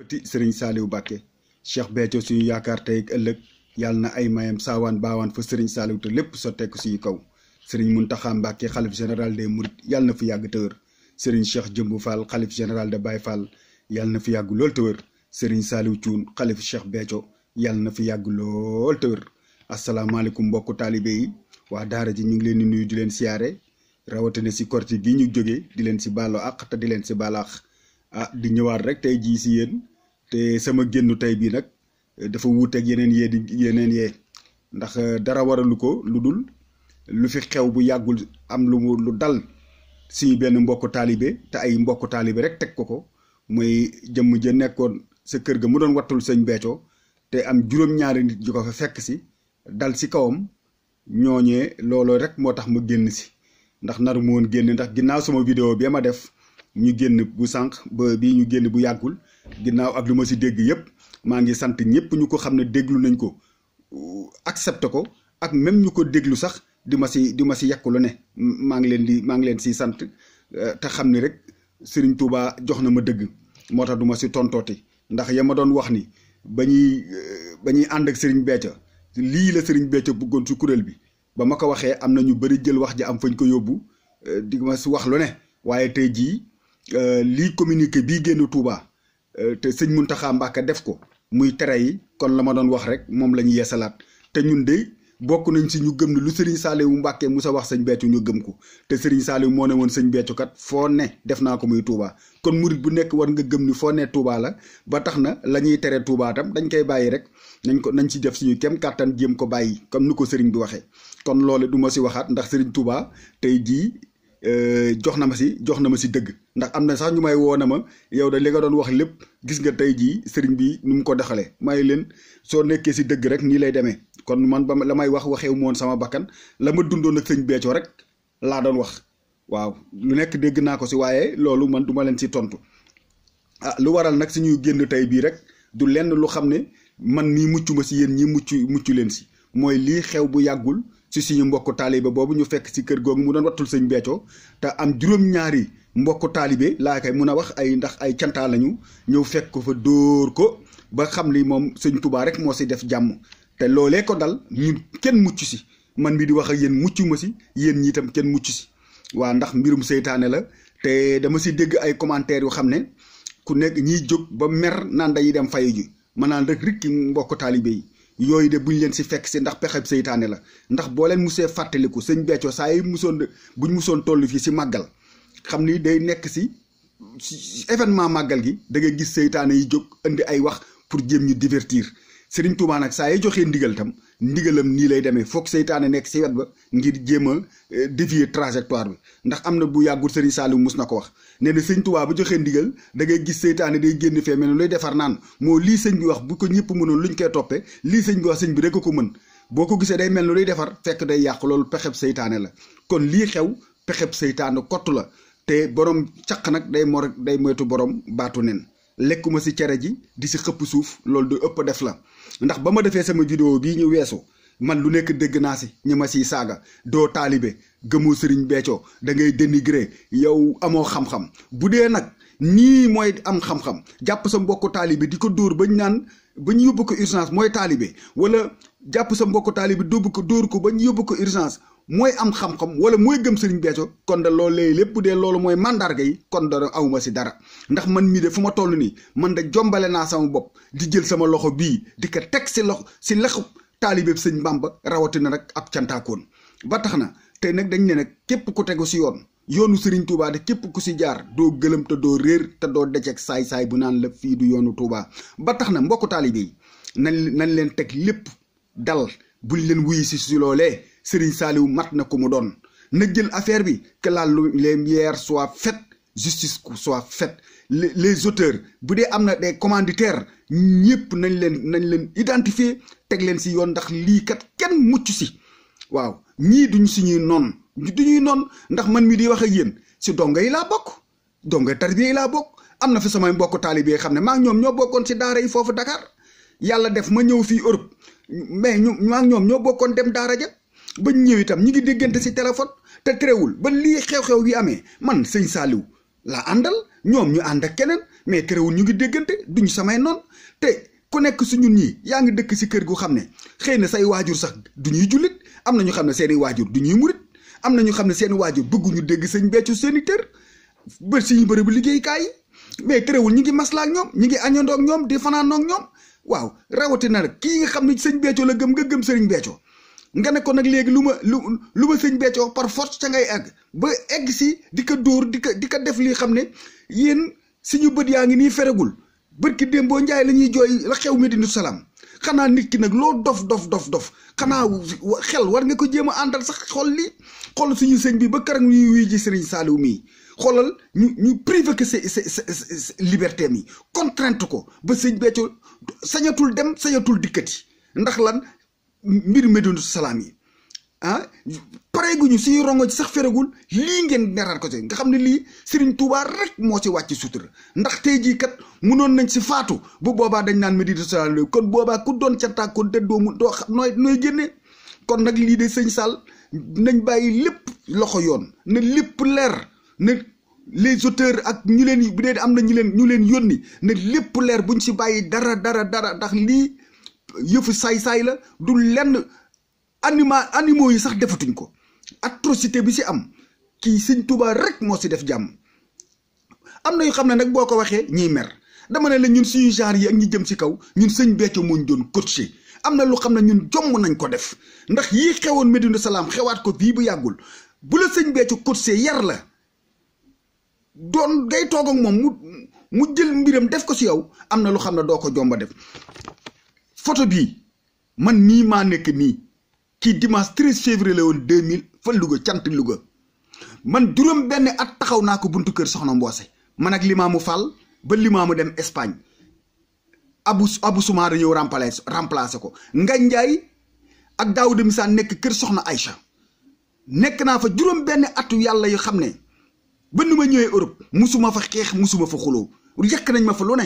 sëriñ Saliou Mbacké Cheikh Béthio suñu yaakaar tey ak ëllëg yàlla na ay mayam saawaan baawaan fa sëriñ Saliou te lépp sotteeku suñu kaw sëriñ Mountakha Mbacké xalif général des Mourides yàlla na fi yàgg te wër sëriñ Cheikh Jëmbu Fall xalif général de Baye Fall yàlla na fi yàgg lool te wër sëriñ Saliou Thioune xalif Cheikh Béthio yàlla na fi yàgg lool te wër asalaamaaleykum mbokku taalibe yi waa daara ji ñu ngi leen di nuyu di leen siyaare rawatina si korti gi ñu jógee di leen si baalu àq te di leen si baal àq di ñëwaat rek tey jii si yéen te sama génnu tey bii nag dafa wuuteeg yeneen yee ndax dara waralu ko lu dul lu fi xew bu yàggul am lu dal si benn mbokku taalibe te ay mbokku taalibe rek teg ko mooy jëmm ja nekkoon sa kër ga mu doon wattul sëñ Béthio te am juróom-ñaari nit yu ko fa fekk si dal si kawam ñooñee looloo rek moo tax ma génn si ndax naru ma woon génn ndax ginnaaw sama vidéo bi ma def ñu génn bu sànq ba bii ñu génn bu yàggul ginnaaw ak lu ma si dégg yëpp maa ngi sant ñëpp ñu ko xam ne déglu nañ ko accepté ko ak même ñu ko déglu sax di ma si yekk lu ne maa ngi leen si sant te xam ni rek Serigne Touba jox na ma dëgg moo tax du ma si tontooti ndax ya ma doon wax ni ba ñuy ànd ak Serigne Béthio lii la Serigne Béthio bëggoon si kuréel bi ba ma ko waxee am na ñu bëri jël wax ji am fañ ko yóbbu di ma si wax lu ne waaye tey jii lii communiqué bii génn Touba te sëñ Mountakha Mbacké def ko muy tere yi kon la ma doon wax rek moom la ñu yeesalaat te ñun de bokk nañ si ñu gëm ne lu Serigne Saliou Mbacké musa wax sëñ Béthio ñu gëm ko te Serigne Saliou moo ne woon sëñ Béthio kat foo ne def naa ko muy Touba kon murit bu nekk war nga gëm ni foo ne Touba la ba tax na la ñuy tere Touba tam dañ koy bàyyi rek nañ si def suñu kem kàttan jéem ko bàyyi comme ni ko Serigne bi waxee kon loolu du ma si waxaat ndax Serigne Touba tey jii jox na ma si dëgg ndax am na sax ñu may woo na ma yow da li nga doon wax lépp gis nga tey jii sëriñ bi nu mu ko doxalee may leen soo nekkee si dëgg rek nii lay demee kon man ba la may waxeewu moon sama bakkan la ma dundoon ak sëñ Béthio rek laa doon wax waaw lu nekk dégg naa ko si waaye loolu man duma leen si tontu lu waral nag suñuy génn tey bii rek du lenn lu xam ne man mii mucc ma si yéen ñi mucc leen si mooy lii xew bu yàggul si suñu mbokku taalibe boobu ñu fekk si kër googu mu doon wattul sëñ Béthio te am juróom-ñaari mbokku taalibe laa koy mun a wax ndax ay cantaa lañu ñëw fekk ko fa dóor ko ba xam ni moom sëñ Touba rek moo si def jàmm te loolee ko dal ñun kenn mucc si man mi di wax ak yéen mucc ma si yéen ñi itam kenn mucc si waa ndax mbirum seytaane la te dama si dégg ay commentaires yu xam ne ku nekk ñiy jóg ba mer naan dañuy dem fayu ji ma naan rek rikki mbokku taalibe yi yooyu de buñ leen si fekk si ndax pexeb seytaane la ndax boo leen musee fàttaliku sëñ Béthio saa yi buñ musoon toll fii si màggal xam ni day nekk si événement màggal gi da ngay gis seytaane yi jóg indi ay wax pour jéem ñu divertir Serigne Touba nag saa yi joxee ndigal tam ndigalam nii lay demee foog seytaane nekk si wet ba ngir jéem a dévier trajectoire bi ndax am na bu yàggul Serigne Saliou mus na ko wax nee na sëñ Touba bu joxee ndigal da ngay gis seytaane day génn fee mel ne luy defar naan moo lii sëñ bi wax bu ko ñëpp mënoon luñ koy toppee lii sëñ bi wax sëñ bi rek ko mën boo ko gisee day mel ne luy defar fekk day yàq loolu pexeb seytaane la kon lii xew pexeb seytaane kott la te borom caq nag day moytu borom baatu nen lekkuma si cere ji di si xëpp suuf loolu du ëpp def la ndax ba ma defee sama vidéo bii ñu weesu man lu nekk dégg naa si ñi ma siy saaga doo taalibe gëmoo Serigne Béthio da ngay dénigré yow amoo xam-xam bu dee nag nii mooy am xam-xam jàpp sa mbokku taalibe di ko dóor bañ naan ba ñu yóbbu ko urgence mooy taalibe wala jàpp sa mbokku taalibe dóor ko ba ñu yóbbu ko urgence mooy am xam-xam wala mooy gëm Serigne Béthio kon da loolu léegi lépp dee loolu mooy mandarga yi kon da awma si dara ndax man mii de fu ma toll nii man da jombale naa sama bopp di jël sama loxo bii di ko teg si lexu taalibe sëñ Bamba rawatina nag ab cantaakoon ba tax na tey nag dañ ne nag képp ku tegu si yoonu Serigne Touba de képp ku si jaar doo gëlëm te doo réer te doo deceeg saay-saay bu naan la fii du yoonu Touba ba tax na mbokku taalibe yi nañ leen teg lépp dal buñ leen wuyi si loolee Serigne Saliou mat na ko mu doon na jël affaire bi que la lumière soit faite justice soit faite les auteurs bu dee am na des commanditaires ñëpp nañ leen identifier teg leen si yoon ndax lii kat kenn mucc si waaw ñii duñ suñuy noon ndax man mi di wax ak yéen si donga yi laa bokk donga tarbiya yi laa bokk am na fi samay mbokk taalibe xam ne maa ngi ñoom ñoo bokkoon si daara yi foofu Dakar yàlla def ma ñëw fii Europe mais maa ngi ñoom ñoo bokkoon dem daara ja ba ñëw itam ñu ngi déggante si téléphone te terewul ba lii xew-xew yi amee man sëñ Saliou la àndal ñoom ñu ànd ak keneen mais terewul ñu ngi déggante duñu samay noon te ku nekk su ñun ñii yaa ngi dëkk si kër gu xam ne xëy na say waajur sax du ñuy jullit am na ñu xam ne seeni waajur du ñuy murit am na ñu xam ne seeni waajur bëgguñu dégg sëñ Béthio seeni kër ba suñu bërëbu liggéeykaay yi mais terewul ñu ngi maslaa ak ñoom ñu ngi añandoo ak ñoom di fanaanoo ak ñoom waaw rawatina nag kii nga xam ne sëñ Béthio la gëm nga gëm sëriñ Béthio nga ne ko nag léegi lu ma sëñ Béthio par force ca ngay egg ba egg si di ko dóor di ko def lii xam ne yéen suñu bët yaa ngi nii feregul bërki démboo njaay la ñuy jooy la xew Medina Salaam xanaa nit ki nag loo dof xanaa xel war nga ko jéem a àndal sax xool li xool suñu sëñ bi ba keroog ñuy wuy ji Serigne Saliou mii xoolal ñu privé que c'est liberté mi contrainte ko ba sëñ Béthio sañatul dem sañatul dikkati ndax lan mbir Medina Salaam yi pareeguñu suñu rongo ci sax feragul lii ngeen neral ko ci nga xam ne lii Serigne Touba rek moo ci wàcc sutura ndax tey jii kat munoon nañ si faatu bu boobaa dañ naan Medina Salaam kon boobaa ku doon cantaak kon te doo xam nooy génnee kon nag lii de sëñ Sall nañ bàyyi lépp loxo yoon na lépp leer na les auteurs ak ñu leen bu dee am na ñu leen yónni na lépp leer buñ si bàyyi dara ndax lii yëfu saay-saay la du lenn animaux yi sax defatuñ ko atrocité bi si am kii sëñ Touba rek moo si def jàmm am na yu xam ne nag boo ko waxee ñiy mer dama ne la ñun suñu genre yi ak ñi jëm si kaw ñun sëñ Béthio moo ñu doon coaché am na lu xam ne ñun jomm nañ ko def ndax yii xewoon Medina Salaam xewaat ko fii bu yàggul bu la sëñ Béthio coaché yar la doon ngay toog ak moom mu jël mbiram def ko si yow am na lu xam ne doo ko jomba def photo bii man mii maa nekk nii kii dimanche 13 février la woon 2000 fa Louga cant Louga man juróom benn at taxaw naa ko buntu kër Soxna Mboose man ak Limaamu Fall ba Limaamu dem Espagne Abu Soumaré ñëw remplacé ko Ngagne Ndiaye ak Daouda Missane nekk kër Soxna Aïcha nekk naa fa juróom benn atu yàlla yu xam ne ba nu ma ñëwee Europe musuma fa xeex musuma fa xuloo yekk nañ ma fa lu ne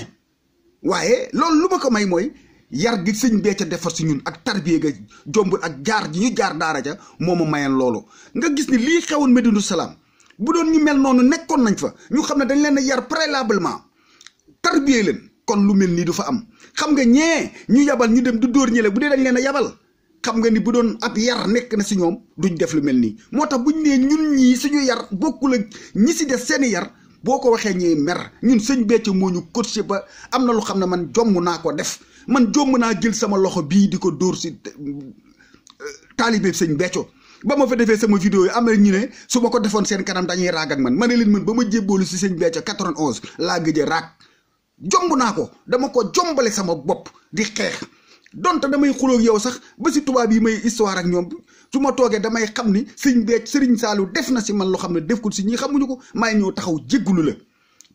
waaye loolu lu ma ko may mooy yar gi sëñ Béthio defar si ñun ak tarbiye ga jombul ak jaar ji ñu jaar daara ja moo ma mayan loolu nga gis ni lii xewoon Medina Salaam bu doon ñu mel noonu nekkoon nañ fa ñu xam ne dañ leen a yar préalablement tarbiye leen kon lu mel nii du fa am xam nga ñee ñu yabal ñu dem du dóor ñële bu dee dañ leen a yabal xam nga ni bu doon ab yar nekk na si ñoom duñ def lu mel nii moo tax buñ nee ñun ñii suñu yar bokkul ak ñi si def seeni yar boo ko waxee ñuy mer ñun sëñ Béthio moo ñu coaché ba am na lu xam ne man jomm naa ko def man jomm naa jël sama loxo bii di ko dóor si taalibe sëñ Béthio ba ma fa defee sama vidéo yi am na ñu ne su ma ko defoon seen kanam dañuy raag ak man ma ne leen man ba ma jébboolu si sëñ Béthio 91 laa gëj a raag jomb naa ko dama ko jombale sama bopp di xeex donte damay xulóog yow sax ba si tubaab yi may histoire ak ñoom su ma toogee damay xam ni sëñ Béthio Serigne Saliou def na si man loo xam ne def ko si ñi xamuñu ko may ñëw taxaw jéggulu la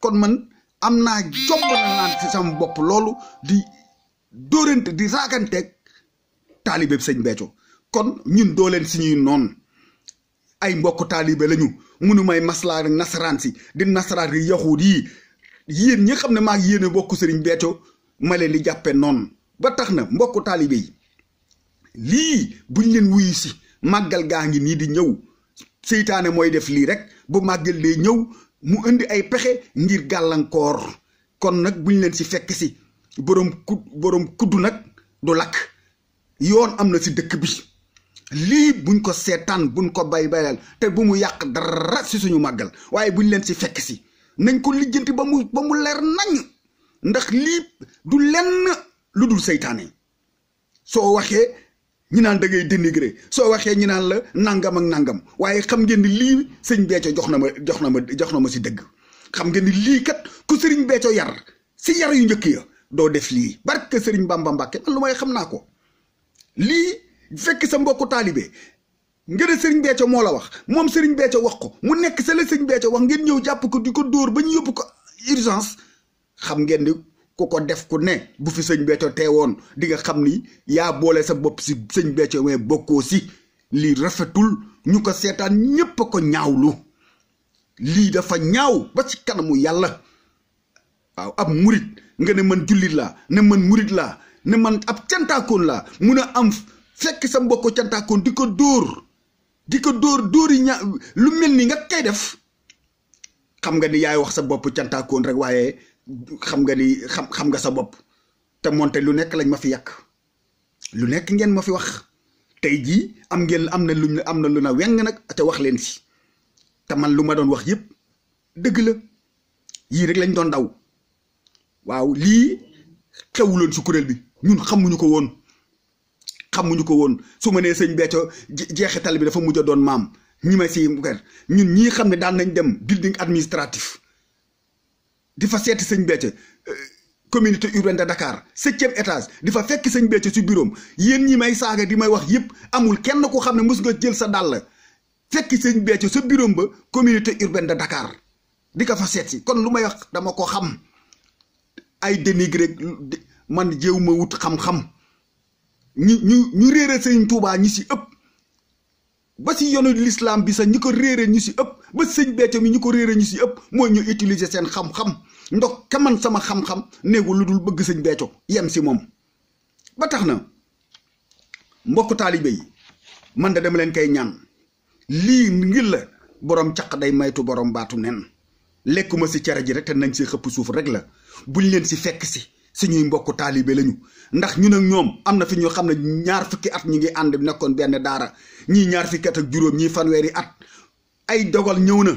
kon man am naa jomb na naan si sama bopp loolu di dóorante di raaganteeg taalibe sëñ Béthio kon ñun doo leen suñuy noon ay mbokk taalibe lañu munu may maslaa nasaraan si di nasaraan yi yaxuut yi yéen ñi xam ne maa ngi yéen a bokk sëriñ Béthio ma leen di jàppe noonu ba tax na mbokk taalibe yi lii buñ leen wuyu si màggal gaa ngi nii di ñëw seytaane mooy def lii rek bu màggal dee ñëw mu indi ay pexe ngir gàllankoor kon nag buñ leen si fekk si boroom kuddu nag du lakk yoon am na si dëkk bi lii buñ ko seetaan buñ ko bayal te bu mu yàq dara si suñu màggal waaye buñ leen si fekk si nañ ko lijjanti ba mu leer nañ ndax lii du lenn lu dul seytaane soo waxee ñi naan da ngay dénigré soo waxee ñi naan la nangam ak nangam waaye xam ngeen ni lii sëñ Béthio jox na ma si dëgg xam ngeen ni lii kat ku sëriñ Béthio yar si yar yu njëkk ya doo def lii barke sëriñ Bamba Mbàkke man lu may xam naa ko lii fekk sa mbokku taalibe nga ne sëriñ Béthio moo la wax moom sëriñ Béthio wax ko mu nekk sa la sëriñ Béthio wax ngeen ñëw jàpp ko di ko dóor ba ñu yóbbu ko urgence xam ngeen ni ku ko def ku ne bu fi sëñ Béthio teewoon di nga xam ni yaa boole sa bopp si sëñ Béthio mais bokkoo si lii rafetul ñu ko seetaan ñépp a ko ñaawlu lii dafa ñaaw ba ci kanamu yàlla waaw ab murit nga ne man jullit laa ne man murit laa ne man ab cantaakoon laa mun a am fekk sa mbokku cantaakoon di ko dóor yi lu mel ni nga kay def xam nga ni yaay wax sa bopp cantaakoon rek waaye xam nga ni xam nga sa bopp te moonte lu nekk lañ ma fi yàq lu nekk ngeen ma fi wax tey jii am na lu na weng nag te wax leen si te man lu ma doon wax yëpp dëgg la yii rek lañ doon daw waaw lii xewuloon si kuréel bi ñun xamuñu ko woon su ma nee sëñ Béthio jeexital bi dafa mujj a doon maam ñi ma si ñun ñii xam ne daan nañ dem building administratif di fa seeti sëñ Béthio communauté urbaine de Dakar 7e étage di fa fekk sëñ Béthio si bureau yéen ñi may saaga di may wax yëpp amul kenn ko xam ne mos nga jël sa dàll fekk sëñ Béthio sa bureau ba communauté urbaine de Dakar di ko fa seet si kon lu may wax dama ko xam ay dénigré man jéew ma wut xam-xam ñu réere sëñ Touba ñi si ëpp ba si yoonu l'islam bi sax ñi ko réere ñu si ëpp ba sëñ Béthio mi ñu ko réere ñu si ëpp mooy ñu utiliser seen xam-xam ndox ka man sama xam-xam néegu lu dul bëgg sëñ Béthio yem si moom ba tax na mbokk taalibe yi man da dama leen koy ñaan lii ngir la borom caq day maytu borom baatu nen lekkuma si cere ji rek te nañ si xëpp suuf rek la buñ leen si fekk si suñuy mbokk taalibe lañu ndax ñun ak ñoom am na fi ñoo xam ne 2 fukki at ñu ngi ànd nekkoon benn daara ñii 2 fukki at ak juróom ñii fanweeri at ay dogal ñëw na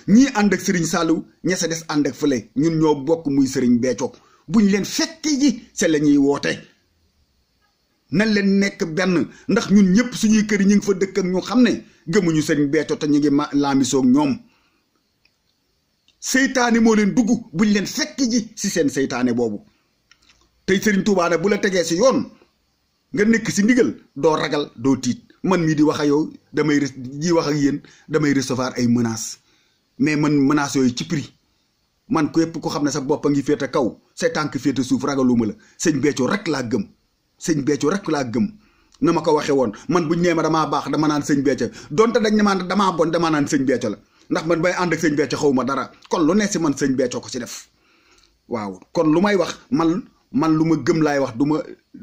ñii ànd ak Serigne Saliou ña sa des ànd ak fële ñun ñoo bokk muy Serigne Béthio buñ leen fekk ji c'est la ñuy woote nañ leen nekk benn ndax ñun ñëpp suñuy kër yi ñu ngi fa dëkk ak ñu xam ne gëmuñu Serigne Béthio te ñu ngi laamisoog ñoom seytaane moo leen dugg buñ leen fekk ji si seen seytaane boobu tey Serigne Touba nag bu la tegee si yoon nga nekk si ndigal doo ragal doo tiit man mii di wax ak yow wax ak yéen damay recevoir ay menaces mais man menaces yooyu ci prix man képp ko xam ne sa bopp a ngi féete kaw say tànk féete suuf ragaluma la sëñ Béthio rek laa gëm na ma ko waxee woon man buñ nee ma damaa baax dama naan sëñ Béthio donte dañ ne ma damaa bon damaa naan sëñ Béthio la ndax man bay ànd ak sëñ Béthio xaw ma dara kon lu ne si man sëñ Béthio ko si def waaw kon lu may wax man lu ma gëm laay wax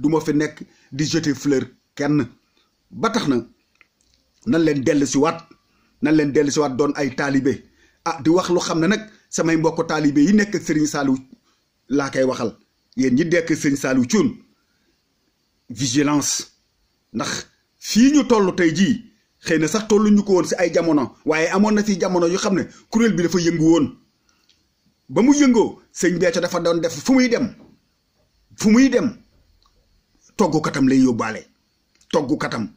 du ma fi nekk di jeter fleur kenn ba tax na nan leen dellu si waat doon ay taalibe di wax lu xam ne nag samay mbokk taalibe yi nekk ak Serigne Saliou laa koy waxal yéen ñi dekk Serigne Saliou Thioune vigilance ndax fii ñu toll tey jii xëy na sax tollu ñu ko woon si ay jamono waaye amoon na fi jamono yu xam ne kuréel bi dafa yëngu woon ba mu yëngoo sëñ Béthio dafa doon def fu muy dem toggukatam lay yóbbaale toggukatam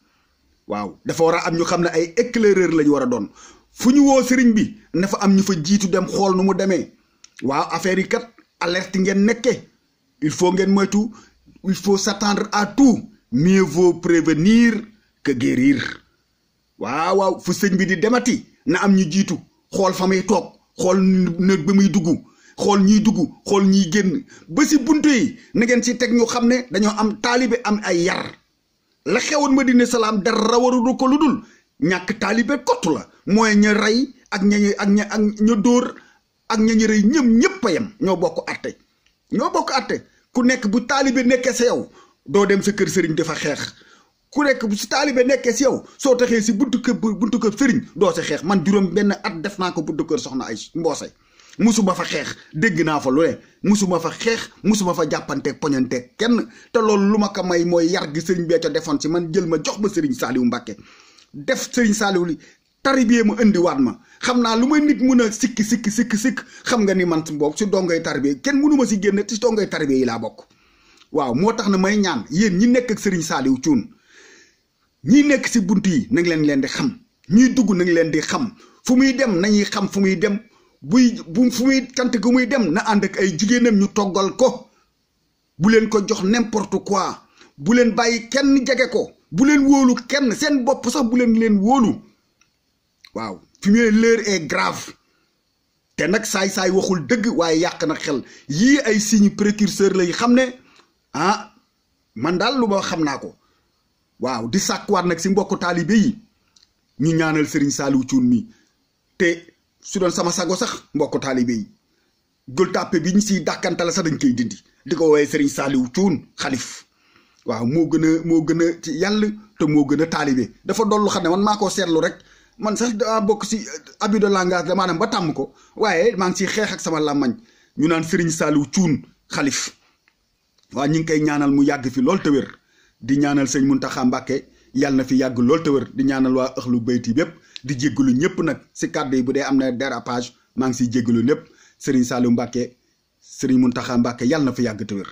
waaw dafa war a am ñu xam ne ay éclaireur lañu war a doon fu ñu woo sëriñ bi na fa am ñu fa jiitu dem xool nu mu demee waaw affaire yi kat alerte ngeen nekke il faut ngeen moytu il faut s'attendre à tout mieux vaut prévenir que guérir waaw fu sëñ bi di demati na am ñu jiitu xool fa muy toog xool néeg ba muy dugg xool ñiy dugg xool ñiy génn ba si buntu yi na ngeen si teg ñu xam ne dañoo am taalibe am ay yar la xewoon Madina Salaam dara warul ko lu dul ñàkk taalibe kottu la mooy ña rey ak ña dóor ak ña rey ñëpp a yem ñoo bokk atte ku nekk bu taalibe nekkee sa yow doo dem sa kër sëriñ dafa xeex ku nekk bu si taalibe nekkee si yow soo taxee si buntu kër sëriñ doo si xeex man juróom benn at def naa ko buntu kër soxna ay mboose musuma fa xeex dégg naa fa lu ne musuma fa xeex musuma fa jàppanteeg poñanteeg kenn te loolu lu ma ko may mooy yar gi Serigne Béthio defoon si man jël ma jox ma Serigne Saliou Mbacké def Serigne Saliou li tarbiye ma indiwaat ma xam naa lu may nit mun a sikk xam nga ni man boobu si dongoy tarbiye kenn mënu ma si génn si dongoy tarbiye yi laa bokk waaw moo tax na may ñaan yéen ñi nekk ak Serigne Saliou Thioune ñi nekk si bunt yi na nga leen di xam ñuy dugg na nga leen di xam fu muy dem nañuy xam fu muy dem fu muy cant gu muy dem na ànd ak ay jigéenam ñu toggal ko bu leen ko jox n'importe quoi bu leen bàyyi kenn jege ko bu leen wóolu kenn seen bopp sax bu leen wóolu waaw fi mu ne l'heure est grave te nag saay waxul dëgg waaye yàq na xel yii ay signes précurseurs lay xam ne man daal lu ma xam naa ko waaw di sàkkuwaat nag si mbokku taalibe yi ñu ñaanal Serigne Saliou Thioune mi te su doon sama sago sax mbokku taalibe yi Gueule Tapée bi ñu siy dàkkantale sax dañ koy dindi di ko woowee Serigne Saliou Thioune xalif waaw moo gën a ci yàlla te moo gën a taalibe dafa dollu xam ne man maa koo seetlu rek man sax daa bokk si abus de langage la maanaam ba tàmm ko waaye maa ngi siy xeex ak sama làmmañ ñu naan Serigne Saliou Thioune xalif waa ñi ngi koy ñaanal mu yàgg fi lool te wér di ñaanal sëñ Mountakha Mbacké yàlla na fi yàgg lool te wér di ñaanal waa ëxlu bayti bépp di jéggalu ñëpp nag si kàddu yi bu dee am na dérapage maa ngi siy jéggalu lépp Serigne Saliou Mbacké Serigne Mountakha Mbacké yàlla na fi yàgg te wér